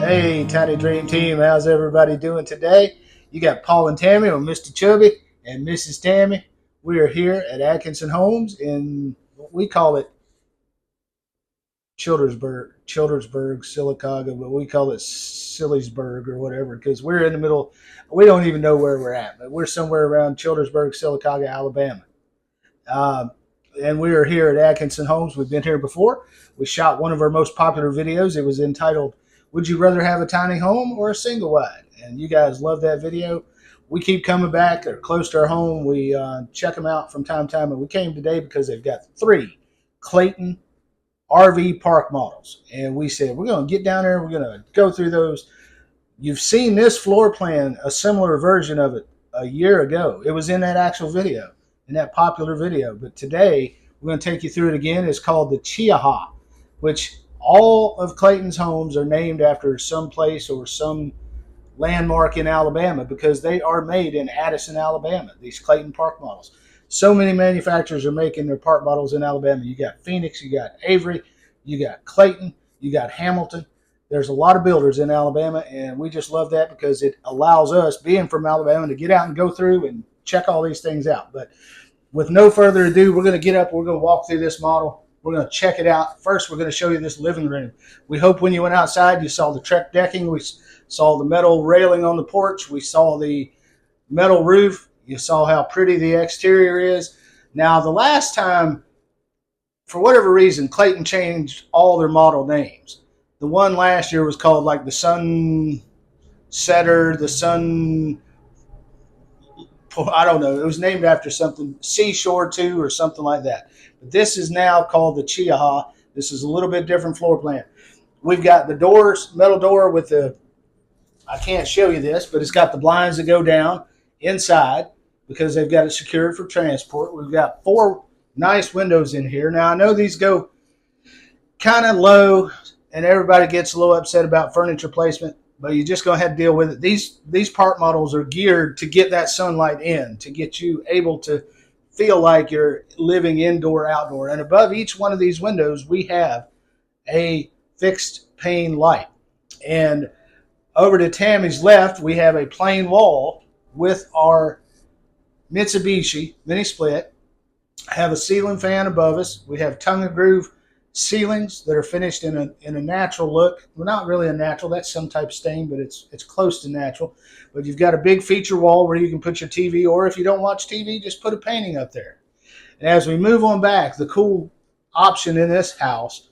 Hey, Tiny Dream Team, how's everybody doing today? You got Paul and Tammy, or Mr. Chubby and Mrs. Tammy. We are here at Atkinson Homes in what we call it Childersburg, Silicaga, but we call it Sillysburg or whatever because we're in the middle. We don't even know where we're at, but we're somewhere around Childersburg, Silicaga, Alabama. Um, and we are here at Atkinson Homes. We've been here before. We shot one of our most popular videos. It was entitled, "Would you rather have a tiny home or a single wide?" And you guys love that video. We keep coming back. They're close to our home. We check them out from time to time. And we came today because they've got 3 Clayton RV park models. And we said, we're going to get down there. We're going to go through those. You've seen this floor plan, a similar version of it a year ago. It was in that actual video, in that popular video. But today, we're going to take you through it again. It's called the Cheaha, which all of Clayton's homes are named after some place or some landmark in Alabama because they are made in Addison, Alabama, these Clayton Park models. So many manufacturers are making their park models in Alabama. You got Phoenix, you got Avery, you got Clayton, you got Hamilton. There's a lot of builders in Alabama, and we just love that because it allows us, being from Alabama, to get out and go through and check all these things out. But with no further ado, we're going to get up. We're going to walk through this model. We're going to check it out. First, we're going to show you this living room. We hope when you went outside, you saw the Trek decking. We saw the metal railing on the porch. We saw the metal roof. You saw how pretty the exterior is. Now, the last time, for whatever reason, Clayton changed all their model names. The one last year was called like the Sun Setter, the Sun, I don't know. It was named after something, Seashore 2 or something like that. But this is now called the Cheaha. This is a little bit different floor plan. We've got the doors, metal door with the, I can't show you this, but it's got the blinds that go down inside because they've got it secured for transport. We've got 4 nice windows in here. Now, I know these go kind of low, and everybody gets a little upset about furniture placement, but you're just going to have to deal with it. These park models are geared to get that sunlight in, to get you able to feel like you're living indoor, outdoor. And above each one of these windows, we have a fixed pane light. And over to Tammy's left, we have a plain wall with our Mitsubishi mini split. Have a ceiling fan above us. We have tongue and groove ceilings that are finished in a natural look. Well, not really a natural. That's some type of stain, but it's close to natural. But you've got a big feature wall where you can put your TV, or if you don't watch TV, just put a painting up there. And as we move on back, the cool option in this house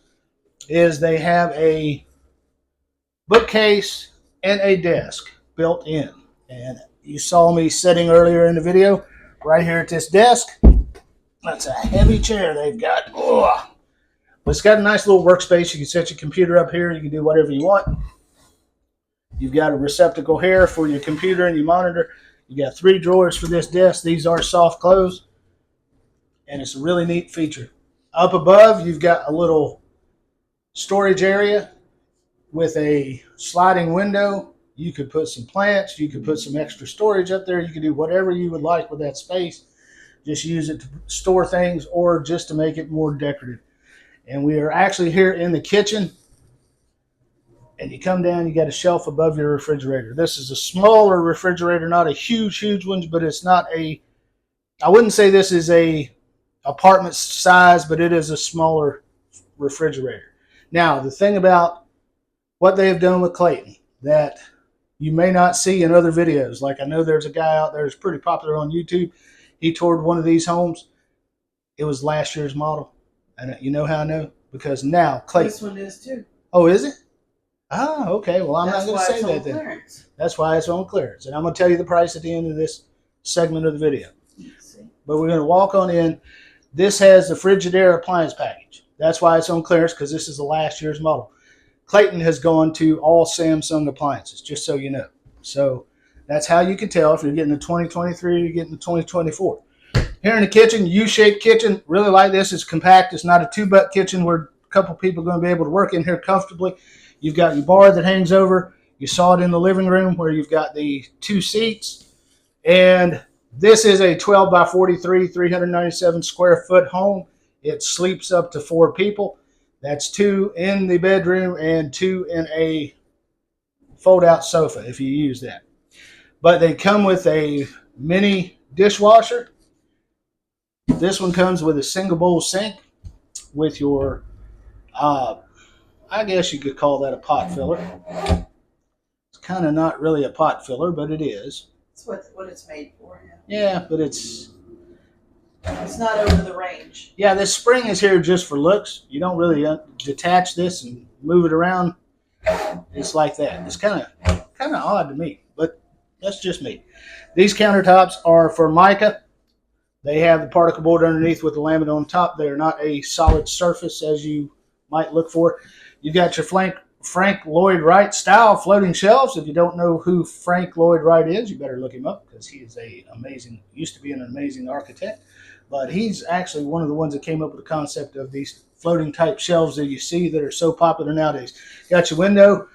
is they have a bookcase and a desk built in. And you saw me sitting earlier in the video right here at this desk. That's a heavy chair they've got. Oh. But it's got a nice little workspace. You can set your computer up here. You can do whatever you want. You've got a receptacle here for your computer and your monitor. You got 3 drawers for this desk. These are soft close. And it's a really neat feature. Up above, you've got a little storage area with a sliding window. You could put some plants. You could put some extra storage up there. You could do whatever you would like with that space. Just use it to store things or just to make it more decorative. And we are actually here in the kitchen. And you come down, you got a shelf above your refrigerator. This is a smaller refrigerator, not a huge one, but it's not a, I wouldn't say this is a apartment size, but it is a smaller refrigerator. Now, the thing about what they have done with Clayton that you may not see in other videos, like I know there's a guy out there that's pretty popular on YouTube. He toured one of these homes. It was last year's model. And you know how I know? Because now Clayton. This one is too. Oh, is it? Ah, okay. Well, I'm That's not going to say that then. Clearance. That's why it's on clearance. And I'm going to tell you the price at the end of this segment of the video. But we're going to walk on in. This has the Frigidaire appliance package. That's why it's on clearance, because this is the last year's model. Clayton has gone to all Samsung appliances, just so you know. So that's how you can tell if you're getting the 2023 or you're getting the 2024. Here in the kitchen, U-shaped kitchen. Really like this. It's compact. It's not a 2-butt kitchen where a couple people are going to be able to work in here comfortably. You've got your bar that hangs over. You saw it in the living room where you've got the 2 seats. And this is a 12 by 43, 397 square foot home. It sleeps up to 4 people. That's 2 in the bedroom and 2 in a fold-out sofa if you use that. But they come with a mini dishwasher. This one comes with a single bowl sink with your, I guess you could call that a pot filler. It's kind of not really a pot filler, but it is. It's what it's made for. Yeah, but it's not over the range. Yeah, this spring is here just for looks. You don't really detach this and move it around. It's like that. It's kind of odd to me, but that's just me. These countertops are for mica. They have the particle board underneath with the laminate on top. They are not a solid surface as you might look for. You've got your Frank Lloyd Wright style floating shelves. If you don't know who Frank Lloyd Wright is, you better look him up because he is used to be an amazing architect. But he's actually one of the ones that came up with the concept of these floating type shelves that you see that are so popular nowadays. Got your window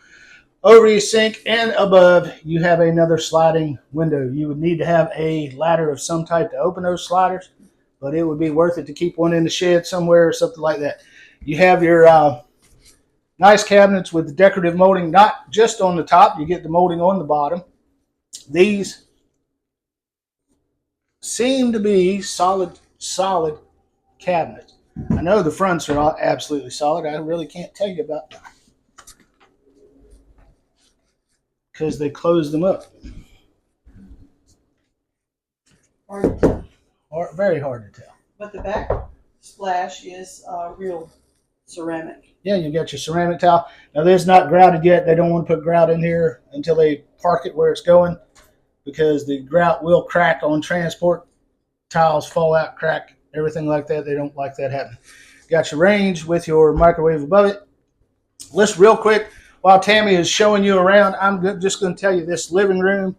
over your sink, and above you have another sliding window. You would need to have a ladder of some type to open those sliders, but it would be worth it to keep one in the shed somewhere or something like that. You have your nice cabinets with the decorative molding, not just on the top. You get the molding on the bottom. These seem to be solid cabinets. I know the fronts are absolutely solid. I really can't tell you about them because they close them up. Hard to tell. Or very hard to tell. But the back splash is real ceramic. Yeah, you got your ceramic tile. Now this is not grouted yet. They don't want to put grout in here until they park it where it's going because the grout will crack on transport. Tiles fall out, crack, everything like that. They don't like that happening. Got your range with your microwave above it. Let's real quick, while Tammy is showing you around, I'm just going to tell you this living room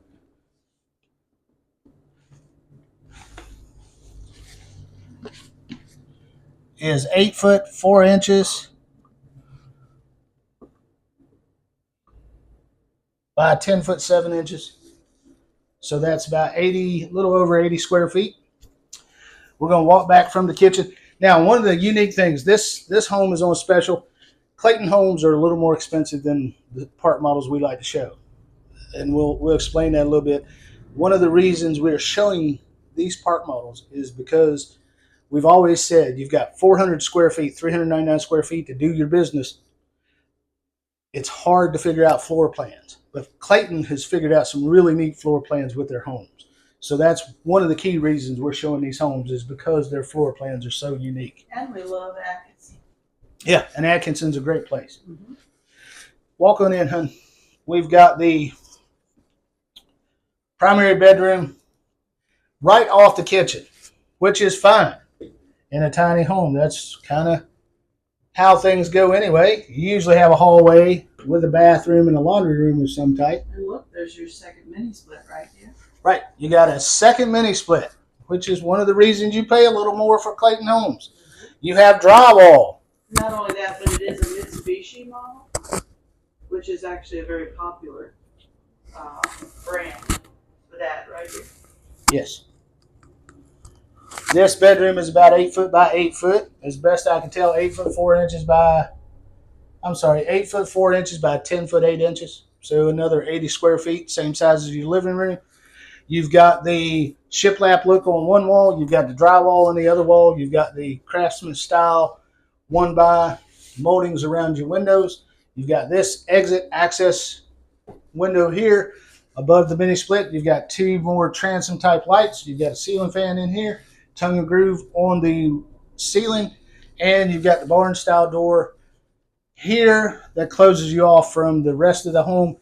is 8 foot 4 inches by 10 foot 7 inches. So that's about a little over 80 square feet. We're going to walk back from the kitchen. Now, one of the unique things, this home is on special. Clayton Homes are a little more expensive than the part models we like to show. And we'll explain that a little bit. One of the reasons we're showing these part models is because we've always said you've got 400 square feet, 399 square feet to do your business. It's hard to figure out floor plans. But Clayton has figured out some really neat floor plans with their homes. So that's one of the key reasons we're showing these homes is because their floor plans are so unique. And we love Atkinson. Yeah, and Atkinson's a great place. Mm-hmm. Walk on in, hun. We've got the primary bedroom right off the kitchen, which is fine in a tiny home. That's kind of how things go anyway. You usually have a hallway with a bathroom and a laundry room of some type. And look, there's your second mini split right here. Right. You got a second mini split, which is one of the reasons you pay a little more for Clayton Homes. You have drywall. Not only that, but it is a Mitsubishi model, which is actually a very popular brand for that right here. Yes. This bedroom is about 8 foot by 8 foot. As best I can tell, 8 foot 4 inches by, 8 foot 4 inches by 10 foot 8 inches. So another 80 square feet, same size as your living room. You've got the shiplap look on one wall. You've got the drywall on the other wall. You've got the craftsman style 1x moldings around your windows. You've got this exit access window here above the mini split. You've got 2 more transom type lights. You've got a ceiling fan in here, tongue and groove on the ceiling, and you've got the barn style door here that closes you off from the rest of the home.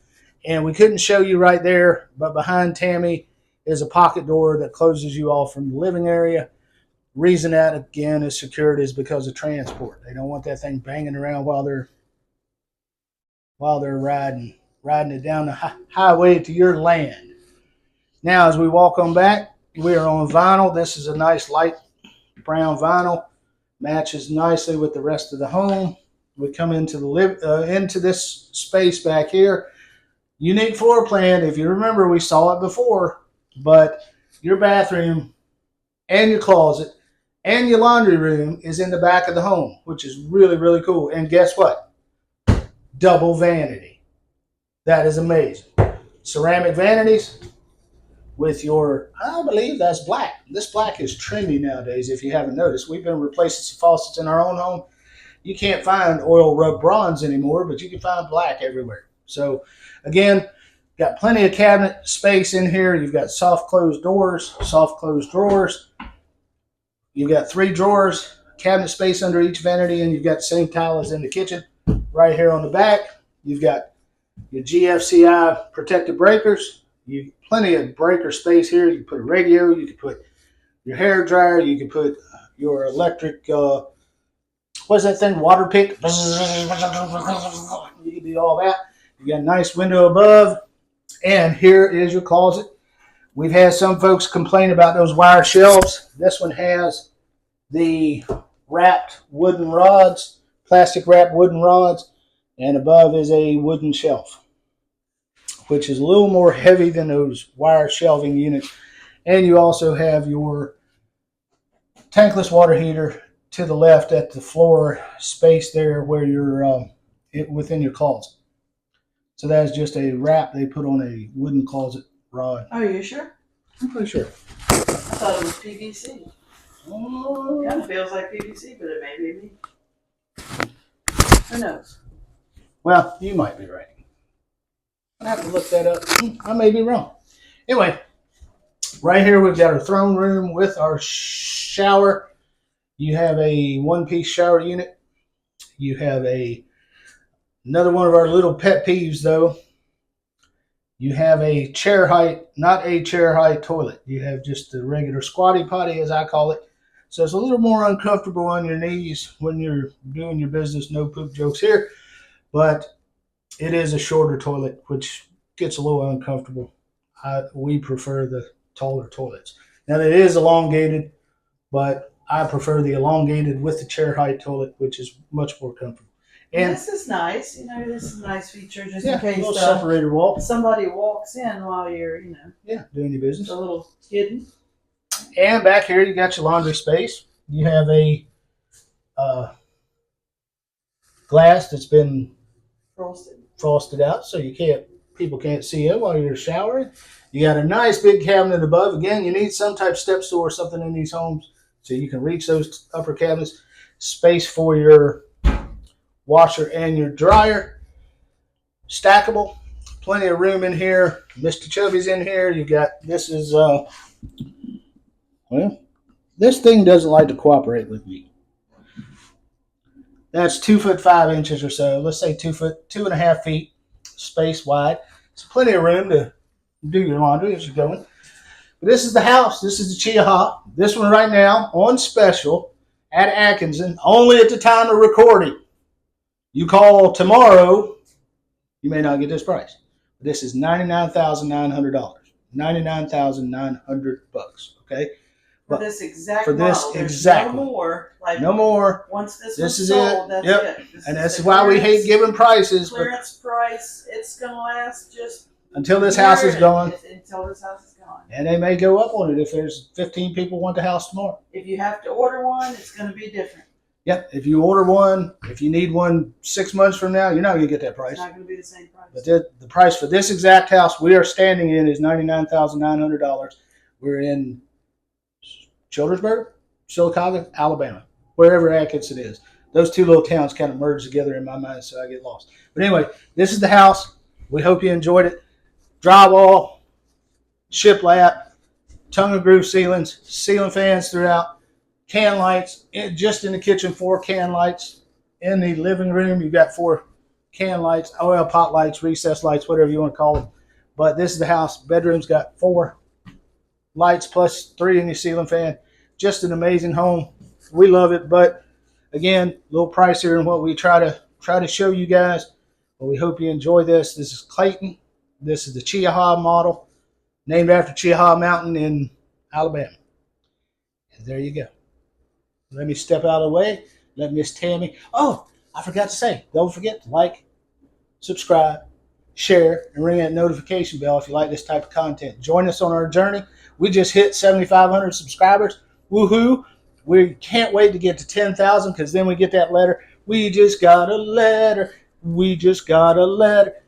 And we couldn't show you right there, but behind Tammy is a pocket door that closes you off from the living area. Reason that, again, is secured is because of transport. They don't want that thing banging around while they're riding it down the highway to your land. Now, as we walk on back, we are on vinyl. This is a nice light brown vinyl. Matches nicely with the rest of the home. We come into into this space back here. Unique floor plan. If you remember, we saw it before, but your bathroom and your closet and your laundry room is in the back of the home, which is really, really cool. And guess what? Double vanity. That is amazing. Ceramic vanities with your, I believe that's black. This black is trendy nowadays, if you haven't noticed. We've been replacing some faucets in our own home. You can't find oil rub bronze anymore, but you can find black everywhere. So again, got plenty of cabinet space in here. You've got soft closed doors, soft closed drawers. You've got 3 drawers, cabinet space under each vanity, and you've got the same tile as in the kitchen. Right here on the back, you've got your GFCI protected breakers. You plenty of breaker space here. You can put a radio, you can put your hair dryer, you can put your electric what's that thing? Water pick. You can do all that. You got a nice window above. And here is your closet. We've had some folks complain about those wire shelves. This one has the wrapped wooden rods, plastic wrapped wooden rods, and above is a wooden shelf, which is a little more heavy than those wire shelving units. And you also have your tankless water heater to the left at the floor space there where you're within your closet. So that is just a wrap they put on a wooden closet rod. Are you sure? I'm pretty sure. I thought it was PVC. It kind of feels like PVC, but it may be me. Who knows? Well, you might be right. I have to look that up. I may be wrong. Anyway, right here we've got our throne room with our shower. You have a one-piece shower unit. You have another one of our little pet peeves, though. You have a chair height, not a chair height toilet. You have just the regular squatty potty, as I call it. So it's a little more uncomfortable on your knees when you're doing your business. No poop jokes here. But it is a shorter toilet, which gets a little uncomfortable. We prefer the taller toilets. Now, it is elongated, but I prefer the elongated with the chair height toilet, which is much more comfortable. And this is nice. This is a nice feature just yeah, in case a little separator wall. Somebody walks in while you're, doing your business. A little hidden. And back here, you got your laundry space. You have a glass that's been frosted out, so people can't see it while you're showering. You got a nice big cabinet above. Again, you need some type of step stool or something in these homes so you can reach those upper cabinets. Space for your washer and your dryer. Stackable. Plenty of room in here. Mr. Chubby's in here. You got, this is, this thing doesn't like to cooperate with me. That's 2'5" or so. Let's say 2.5 feet space wide. It's plenty of room to do your laundry as you're going. But this is the house. This is the Cheaha. This one right now on special at Atkinson, only at the time of recording. You call tomorrow, you may not get this price. This is $99,900. $99,900. Okay. For this exact for this model. exactly. No more. No more. Once this is sold, it. that's yep. it. And that's why we hate giving prices. Clearance price. It's gonna last just until this house is gone. Until this house is gone. And they may go up on it if there's 15 people want the house tomorrow. If you have to order one, it's gonna be different. Yep. If you order one, if you need one 6 months from now, you're not going to get that price. It's not going to be the same price. But the price for this exact house we are standing in is $99,900. We're in Childersburg, Silicaga, Alabama, wherever Atkinson is. Those two little towns kind of merge together in my mind, so I get lost. But anyway, this is the house. We hope you enjoyed it. Drywall, shiplap, tongue and groove ceilings, ceiling fans throughout. Can lights, just in the kitchen, 4 can lights. In the living room, you've got 4 can lights, oil pot lights, recessed lights, whatever you want to call them. But this is the house. Bedroom's got 4 lights plus 3 in your ceiling fan. Just an amazing home. We love it, but again, a little pricier than what we try to show you guys. But we hope you enjoy this. This is Clayton. This is the Cheaha model, named after Cheaha Mountain in Alabama. And there you go. Let me step out of the way. Let Miss Tammy. Oh, I forgot to say, don't forget to like, subscribe, share, and ring that notification bell if you like this type of content. Join us on our journey. We just hit 7,500 subscribers. Woohoo. We can't wait to get to 10,000 because then we get that letter. We just got a letter. We just got a letter.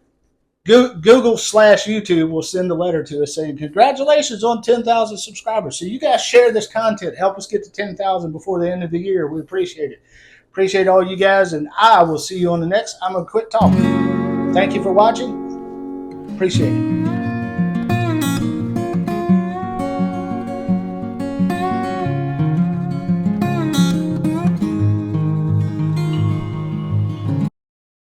Google/YouTube will send a letter to us saying, congratulations on 10,000 subscribers. So you guys share this content. Help us get to 10,000 before the end of the year. We appreciate it. Appreciate all you guys, and I will see you on the next. I'm going to quit talking. Thank you for watching. Appreciate it.